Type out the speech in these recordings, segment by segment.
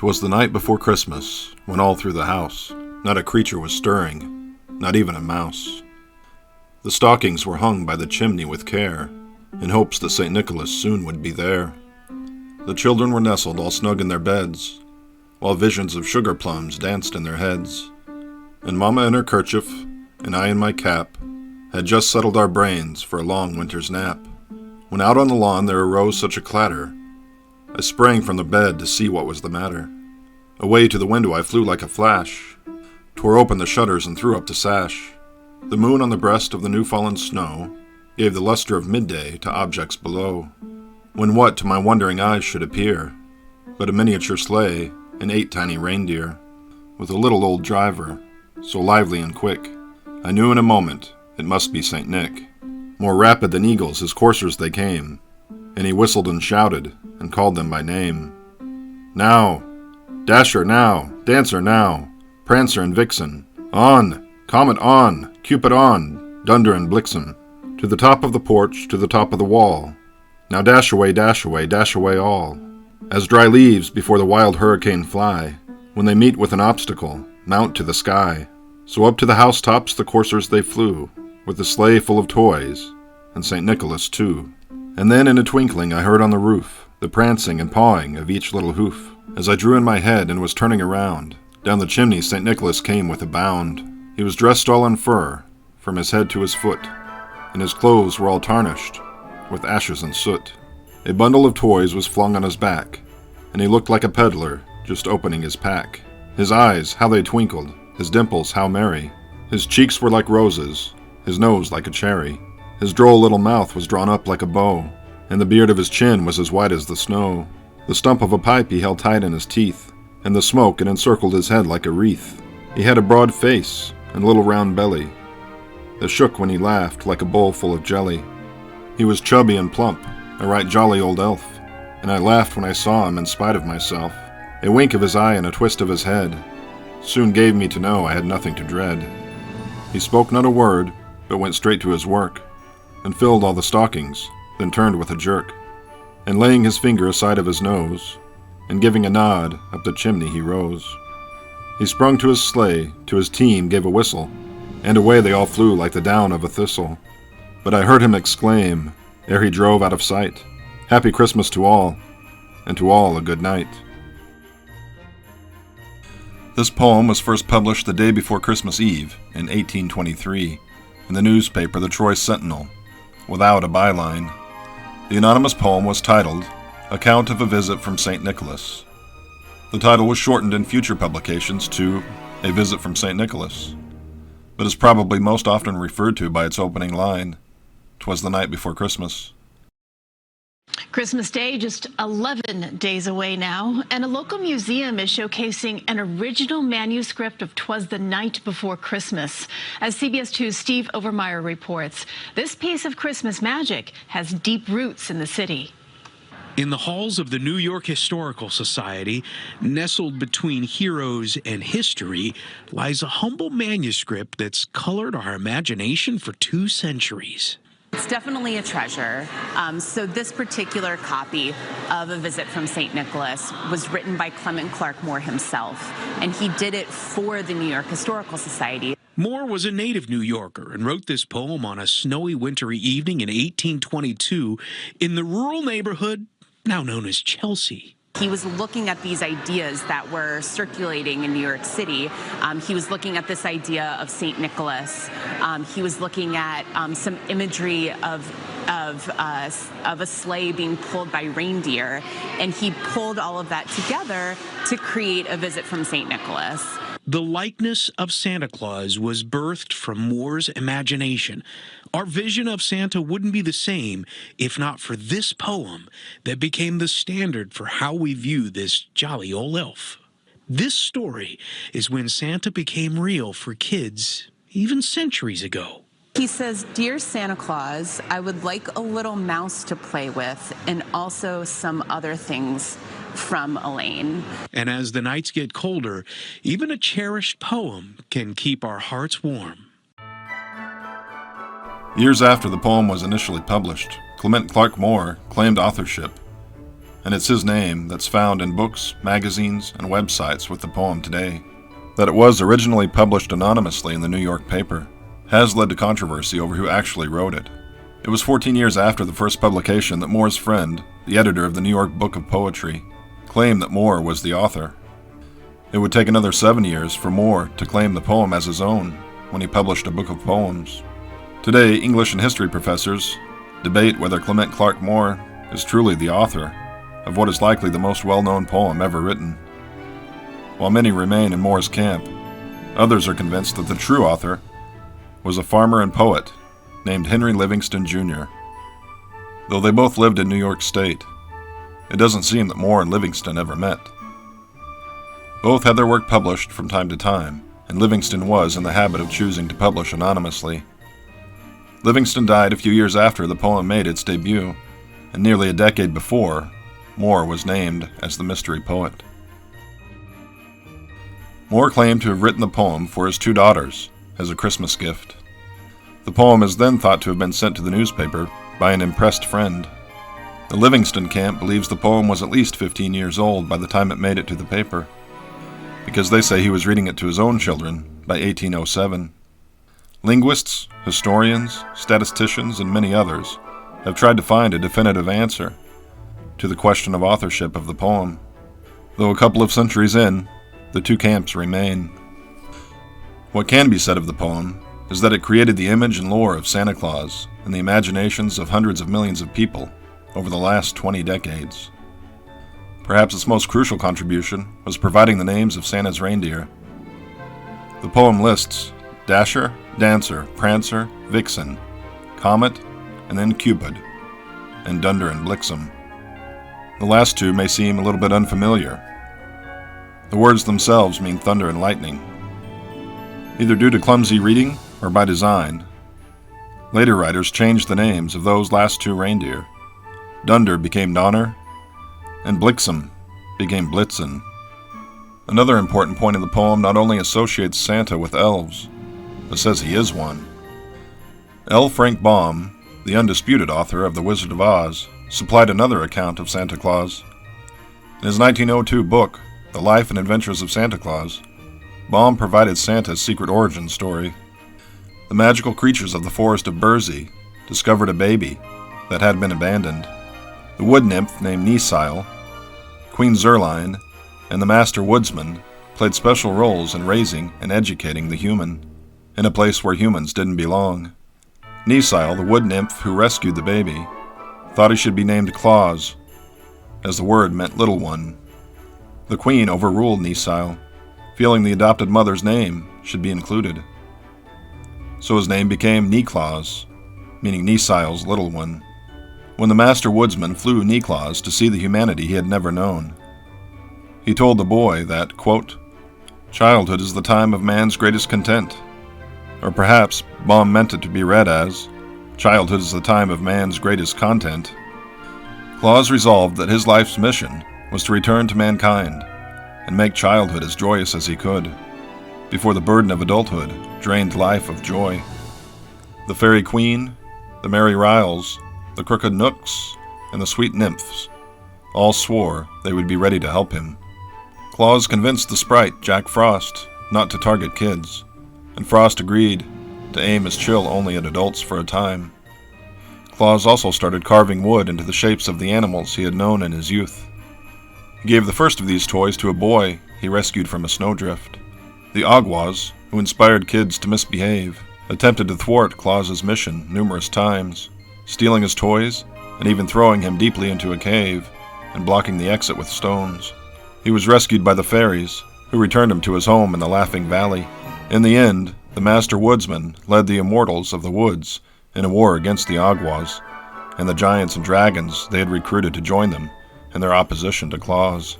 'Twas the night before Christmas, when all through the house not a creature was stirring, not even a mouse. The stockings were hung by the chimney with care, in hopes that St. Nicholas soon would be there. The children were nestled all snug in their beds, while visions of sugar plums danced in their heads. And Mama in her kerchief, and I in my cap, had just settled our brains for a long winter's nap, when out on the lawn there arose such a clatter. I sprang from the bed to see what was the matter. Away to the window I flew like a flash, tore open the shutters and threw up the sash. The moon on the breast of the new-fallen snow gave the luster of midday to objects below, when what to my wondering eyes should appear but a miniature sleigh and 8 tiny reindeer, with a little old driver, so lively and quick, I knew in a moment it must be St. Nick. More rapid than eagles his coursers they came, and he whistled and shouted and called them by name. Now, Dasher now, Dancer now, Prancer and Vixen, on, Comet on, Cupid on, Dunder and Blixen, to the top of the porch, to the top of the wall. Now dash away all, as dry leaves before the wild hurricane fly, when they meet with an obstacle, mount to the sky. So up to the housetops the coursers they flew, with the sleigh full of toys, and St. Nicholas too. And then in a twinkling I heard on the roof the prancing and pawing of each little hoof. As I drew in my head and was turning around, down the chimney St. Nicholas came with a bound. He was dressed all in fur, from his head to his foot, and his clothes were all tarnished with ashes and soot. A bundle of toys was flung on his back, and he looked like a peddler just opening his pack. His eyes, how they twinkled, his dimples, how merry. His cheeks were like roses, his nose like a cherry. His droll little mouth was drawn up like a bow, and the beard of his chin was as white as the snow. The stump of a pipe he held tight in his teeth, and the smoke it encircled his head like a wreath. He had a broad face and a little round belly that shook when he laughed like a bowl full of jelly. He was chubby and plump, a right jolly old elf, and I laughed when I saw him in spite of myself. A wink of his eye and a twist of his head soon gave me to know I had nothing to dread. He spoke not a word, but went straight to his work, and filled all the stockings, then turned with a jerk, and laying his finger aside of his nose, and giving a nod, up the chimney he rose. He sprung to his sleigh, to his team gave a whistle, and away they all flew like the down of a thistle. But I heard him exclaim, ere he drove out of sight, "Happy Christmas to all, and to all a good night." This poem was first published the day before Christmas Eve in 1823 in the newspaper The Troy Sentinel, without a byline. The anonymous poem was titled, "Account of a Visit from St. Nicholas." The title was shortened in future publications to A Visit from St. Nicholas, but is probably most often referred to by its opening line, "'Twas the night before Christmas." Christmas Day just 11 days away now, and a local museum is showcasing an original manuscript of "'Twas the Night Before Christmas." As CBS 2's Steve Overmeyer reports, this piece of Christmas magic has deep roots in the city. In the halls of the New York Historical Society, nestled between heroes and history, lies a humble manuscript that's colored our imagination for 2 centuries. It's definitely a treasure. So this particular copy of A Visit from St. Nicholas was written by Clement Clark Moore himself, and he did it for the New York Historical Society. Moore was a native New Yorker and wrote this poem on a snowy wintry evening in 1822 in the rural neighborhood now known as Chelsea. He was looking at these ideas that were circulating in New York City. He was looking at this idea of St. Nicholas. He was looking at some imagery of a sleigh being pulled by reindeer, and he pulled all of that together to create A Visit from St. Nicholas. The likeness of Santa Claus was birthed from Moore's imagination. Our vision of Santa wouldn't be the same if not for this poem that became the standard for how we view this jolly old elf. This story is when Santa became real for kids even centuries ago. He says, "Dear Santa Claus, I would like a little mouse to play with and also some other things from Elaine." And as the nights get colder, even a cherished poem can keep our hearts warm. Years after the poem was initially published, Clement Clark Moore claimed authorship. and it's his name that's found in books, magazines, and websites with the poem today. That it was originally published anonymously in the New York paper has led to controversy over who actually wrote it. It was 14 years after the first publication that Moore's friend, the editor of the New York Book of Poetry, claimed that Moore was the author. It would take another 7 years for Moore to claim the poem as his own when he published a book of poems. Today, English and history professors debate whether Clement Clarke Moore is truly the author of what is likely the most well-known poem ever written. While many remain in Moore's camp, others are convinced that the true author was a farmer and poet named Henry Livingston Jr. Though they both lived in New York State, it doesn't seem that Moore and Livingston ever met. Both had their work published from time to time, and Livingston was in the habit of choosing to publish anonymously. Livingston died a few years after the poem made its debut, and nearly a decade before, Moore was named as the mystery poet. Moore claimed to have written the poem for his 2 daughters as a Christmas gift. The poem is then thought to have been sent to the newspaper by an impressed friend. The Livingston camp believes the poem was at least 15 years old by the time it made it to the paper, because they say he was reading it to his own children by 1807. Linguists, historians, statisticians, and many others have tried to find a definitive answer to the question of authorship of the poem. Though a couple of centuries in, the 2 camps remain. What can be said of the poem is that it created the image and lore of Santa Claus in the imaginations of hundreds of millions of people over the last 20 decades. Perhaps its most crucial contribution was providing the names of Santa's reindeer. The poem lists Dasher, Dancer, Prancer, Vixen, Comet, and then Cupid, and Dunder and Blixen. The last 2 may seem a little bit unfamiliar. The words themselves mean thunder and lightning, either due to clumsy reading or by design. Later writers changed the names of those last 2 reindeer. Dunder became Donner, and Blixen became Blitzen. Another important point of the poem not only associates Santa with elves, but says he is one. L. Frank Baum, the undisputed author of The Wizard of Oz, supplied another account of Santa Claus. In his 1902 book, The Life and Adventures of Santa Claus, Baum provided Santa's secret origin story. The magical creatures of the forest of Burzee discovered a baby that had been abandoned. The wood nymph named Nisile, Queen Zerline, and the master woodsman played special roles in raising and educating the human in a place where humans didn't belong. Nisile, the wood nymph who rescued the baby, thought he should be named Claus, as the word meant little one. The queen overruled Nisile, feeling the adopted mother's name should be included. So his name became Niclaus, meaning Nisile's little one. When the master woodsman flew Niclaus to see the humanity he had never known, he told the boy that, quote, "Childhood is the time of man's greatest content." Or perhaps Baum meant it to be read as, "Childhood is the time of man's greatest content." Claus resolved that his life's mission was to return to mankind and make childhood as joyous as he could, before the burden of adulthood drained life of joy. The fairy queen, the merry Riles, the crooked Knooks, and the sweet nymphs all swore they would be ready to help him. Claus convinced the sprite, Jack Frost, not to target kids, and Frost agreed to aim his chill only at adults for a time. Claus also started carving wood into the shapes of the animals he had known in his youth. He gave the first of these toys to a boy he rescued from a snowdrift. The Awgwas, who inspired kids to misbehave, attempted to thwart Claus's mission numerous times, stealing his toys and even throwing him deeply into a cave and blocking the exit with stones. He was rescued by the fairies, who returned him to his home in the Laughing Valley. In the end, the master woodsman led the immortals of the woods in a war against the Awgwas and the giants and dragons they had recruited to join them in their opposition to Claus.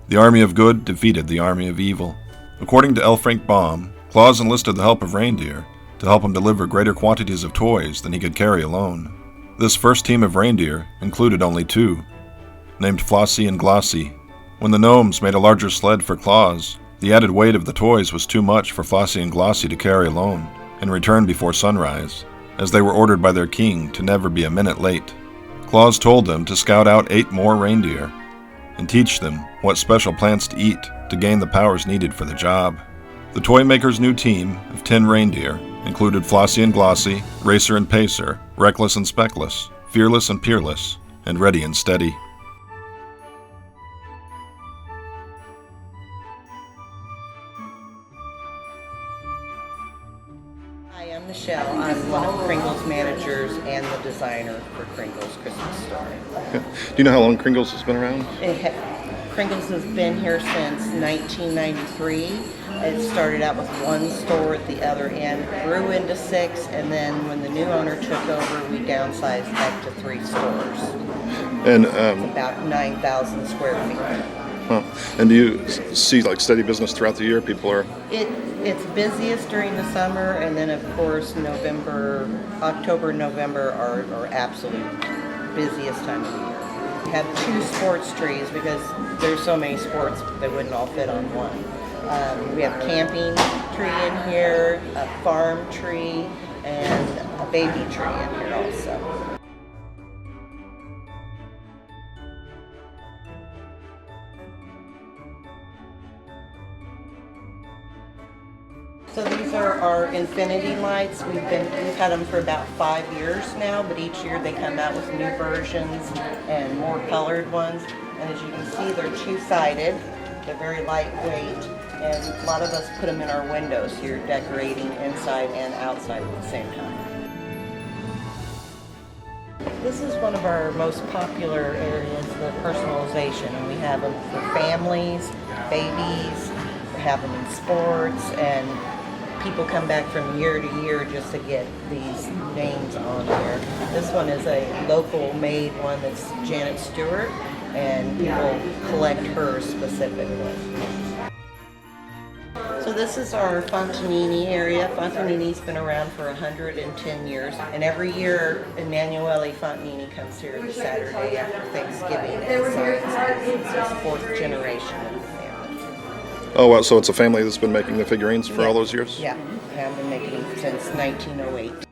The army of good defeated the army of evil. According to L. Frank Baum, Claus enlisted the help of reindeer to help him deliver greater quantities of toys than he could carry alone. This first team of reindeer included only 2, named Flossie and Glossie. When the gnomes made a larger sled for Claus, the added weight of the toys was too much for Flossie and Glossie to carry alone and return before sunrise, as they were ordered by their king to never be a minute late. Claus told them to scout out 8 more reindeer and teach them what special plants to eat to gain the powers needed for the job. The toy maker's new team of 10 reindeer included Flossie and Glossy, Racer and Pacer, Reckless and Speckless, Fearless and Peerless, and Ready and Steady. Hi, I'm Michelle. I'm one of Kringles managers and the designer for Kringles Christmas Shop. Do you know how long Kringles has been around? Kringles has been here since 1993. It started out with one store at the other end, grew into 6, and then when the new owner took over, we downsized back to 3 stores. And It's about 9,000 square feet. And do you see like steady business throughout the year? People are. It's busiest during the summer, and then of course October, November are our absolute busiest time of the year. We have 2 sports trees because there's so many sports they wouldn't all fit on one. We have camping tree in here, a farm tree, and a baby tree in here also. So these are our infinity lights. We've had them for about 5 years now, but each year they come out with new versions and more colored ones. And as you can see, they're 2-sided. They're very lightweight, and a lot of us put them in our windows, so you're decorating inside and outside at the same time. This is one of our most popular areas, the personalization, and we have them for families, babies, we have them in sports, and people come back from year to year just to get these names on there. This one is a local made one that's Janet Stewart, and people collect her specifically. So this is our Fontanini area. Fontanini's been around for 110 years, and every year Emanuele Fontanini comes here the Saturday after Thanksgiving and signs. It's his 4th generation of the family. Oh, wow, so it's a family that's been making the figurines for all those years? Yeah, I've been making them since 1908.